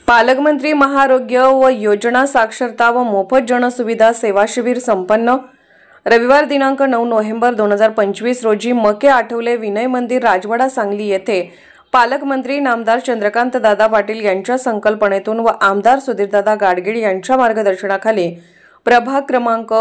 पालकमंत्री महाआरोग्य व योजना साक्षरता व मोफत जनसुविधा सेवा शिबिर संपन्न। रविवार दिनांक 9 नोव्हेंबर 2025 रोजी मके आठवले विनय मंदिर राजवाडा सांगली येथे पालकमंत्री नामदार चंद्रकांत दादा पाटील यांच्या संकल्पनेतून व आमदार सुधीरदादा गाडगीळ यांच्या मार्गदर्शनाखाली प्रभाग क्रमांक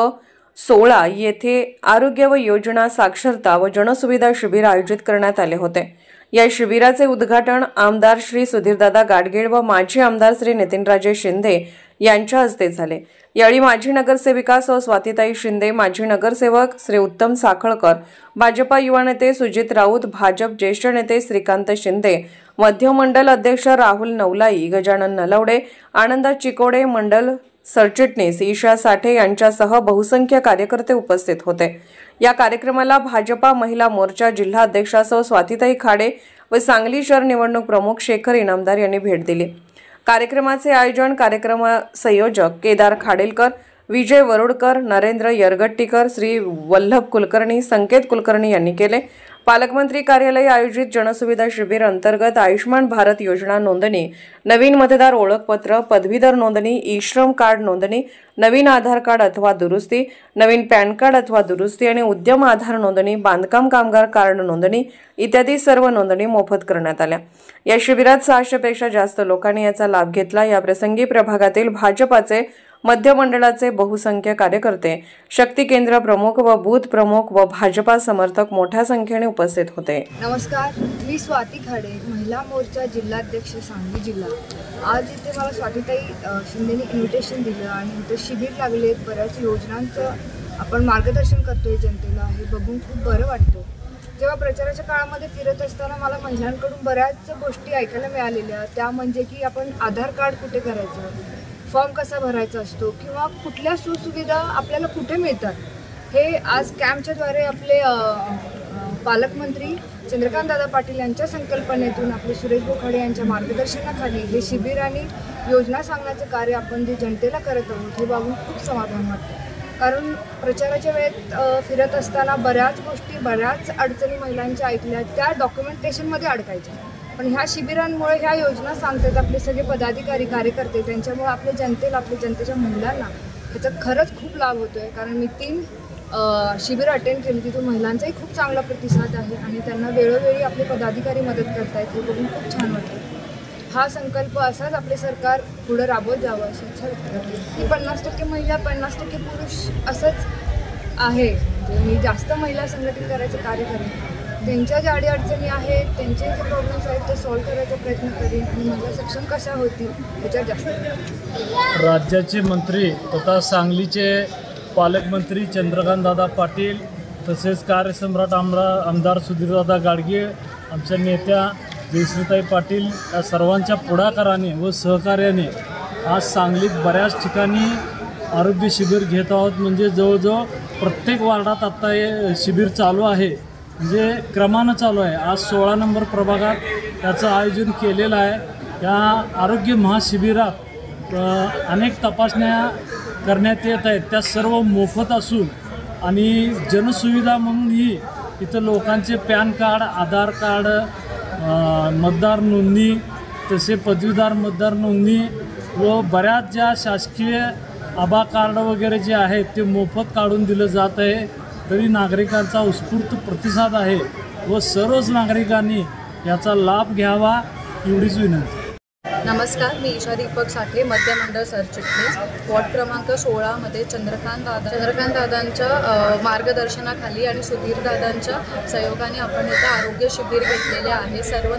16 येथे आरोग्य व योजना साक्षरता व जनसुविधा शिबिर आयोजित करण्यात आले होते। या शिबिराचे उद्घाटन आमदार श्री सुधीरदादा गाडगीळ व माजी आमदार श्री नितीनराजे शिंदे यांच्या हस्ते झाले। यावेळी माजी नगरसेविका सौ स्वातीताई शिंदे, माजी नगरसेवक श्री उत्तम साखळकर, भाजपा युवा नेते सुजित राऊत, भाजप ज्येष्ठ नेते श्रीकांत शिंदे, मध्य मंडल अध्यक्ष राहुल नवलाई, गजानन नलवडे, आनंद चिकोडे, मंडल सरचिटणीस ईशा साठे यांच्यासह बहुसंख्य कार्यकर्ते उपस्थित होते। या कार्यक्रमाला भाजपा महिला मोर्चा जिल्हा अध्यक्षा सौ स्वातीताई खाडे व सांगली शहर निवडणूक प्रमुख शेखर इनामदार यांनी भेट दिली। कार्यक्रमाचे आयोजन कार्यक्रम संयोजक केदार खाडेलकर, विजय वरुडकर, नरेंद्र यरगट्टीकर, श्री वल्लभ कुलकर्णी, संकेत कुलकर्णी यांनी केले। पालकमंत्री कार्यालय आयोजित जनसुविधा शिबिर अंतर्गत आयुष्मान भारत योजना नोंदणी, नवीन मतदार ओळखपत्र, पदवीधर नोंदणी, ई श्रम कार्ड नोंदणी, नवीन आधार कार्ड अथवा दुरुस्ती, नवीन पॅन कार्ड अथवा दुरुस्ती आणि उद्यम आधार नोंदणी, बांधकाम कामगार कार्ड नोंदणी इत्यादी सर्व नोंदणी मोफत करण्यात आल्या। या शिबिरात 600 पेक्षा जास्त लोकांनी याचा लाभ घेतला। या प्रसंगी प्रभागातील भाजपाचे मध्य मंडळाचे बहुसंख्य कार्यकर्ते, शक्ती केंद्र प्रमुख व बूथ प्रमुख व भाजपा समर्थक मोठ्या संख्येने उपस्थित होते। नमस्कार, मी स्वाती खाडे, महिला मोर्चा जिल्हाध्यक्ष सांगली जिल्हा। आज इथे मला स्वातीताई शिंदेने इन्व्हिटेशन दिलं आणि इथे शिबिर लागले। बऱ्याच योजनांचं आपण मार्गदर्शन करतोय जनतेला, हे बघून खूप बरं वाटतं। जेव्हा प्रचाराच्या काळामध्ये फिरत असताना मला महिलांकडून बऱ्याच गोष्टी ऐकायला मिळालेल्या, त्या म्हणजे की आपण आधार कार्ड कुठे करायचं, फॉर्म कसा भरायचा असतो किंवा कुठल्या सुविधा आपल्याला कुठे मिळतात, हे आज कॅम्पच्याद्वारे आपले पालकमंत्री चंद्रकांत दादा पाटील यांच्या संकल्पनेतून आपले सुरेश बोखाडे यांच्या मार्गदर्शनाखाली हे शिबिर आणि योजना सांगण्याचं कार्य आपण जे जनतेला करत आहोत हे बघून खूप समाधान वाटतं। कारण प्रचाराच्या वेळेत फिरत असताना बऱ्याच गोष्टी, बऱ्याच अडचणी महिलांच्या ऐकल्या, त्या डॉक्युमेंटेशनमध्ये अडकायच्या, पण ह्या शिबिरांमुळे ह्या योजना सांगतात आपले सगळे पदाधिकारी कार्यकर्ते, त्यांच्यामुळे आपल्या जनतेला, आपल्या जनतेच्या महिलांना ह्याचा खरंच खूप लाभ होतोय। कारण मी 3 शिबिर अटेंड केली, तिथून महिलांचाही खूप चांगला प्रतिसाद आहे आणि त्यांना वेळोवेळी आपले पदाधिकारी मदत करतायत, हे बघून खूप छान वाटतं। हा संकल्प असाच आपले सरकार पुढे राबवत जावं अशी इच्छा व्यक्त करते। की 50% महिला 50% पुरुष असंच आहे, म्हणजे मी जास्त महिला संघटित करायचं कार्य करेन, त्यांच्या ज्या अडीअडचणी आहेत, त्यांचे जे प्रॉब्लेम्स आहेत ते सॉल्व्ह करायचा प्रयत्न करेन आणि महिला सक्षम कशा होतील त्याच्यावर जास्त। राज्याचे मंत्री तथा सांगलीचे पालकमंत्री चंद्रकांतदादा पाटील तसेच कार्यसम्राट आमदार सुधीरदादा गाडगीळ, आमच्या नेत्या जयश्रीताई पाटील या सर्वांच्या पुढाकाराने व सहकार्याने आज सांगलीत बऱ्याच ठिकाणी आरोग्य शिबिर घेत आहोत। म्हणजे जवळजवळ प्रत्येक वार्डात आत्ता हे शिबिर चालू आहे, म्हणजे क्रमानं चालू आहे। आज 16 नंबर प्रभागात त्याचं आयोजन केलेलं आहे। या आरोग्य महाशिबिरात अनेक तपासण्या करण्यात येत आहेत, त्या सर्व मोफत असून आणि जनसुविधा म्हणूनही इथं लोकांचे पॅन कार्ड, आधार कार्ड, मतदार नोंदणी, तसे पदवीधर मतदार नोंदणी व बऱ्याच ज्या शासकीय आभा कार्ड वगैरे जे आहेत ते मोफत काढून दिलं जात आहे। तरी नागरिकांचा उत्स्फूर्त प्रतिसाद आहे व सर्वच नागरिकांनी याचा लाभ घ्यावा एवढीच विनंती। नमस्कार, मी ईशा दीपक साठे, मध्य मंडळ सरचिटणीस, वॉर्ड क्रमांक 16 मध्ये चंद्रकांत दादांच्या मार्गदर्शनाखाली आणि सुधीरदादांच्या सहयोगाने आपण इथं आरोग्य शिबिर घेतलेले आहे। सर्व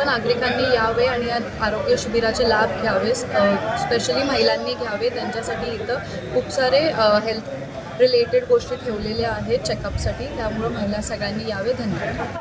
नागरिकांनी यावे आणि या आरोग्य शिबिराचे लाभ घ्यावे, स्पेशली महिलांनी घ्यावे। त्यांच्यासाठी इथं खूप सारे हेल्थ रिलेटेड गोष्टी ठेवलेल्या आहेत चेकअपसाठी, त्यामुळे महिला सगळ्यांनी यावे। धन्यवाद।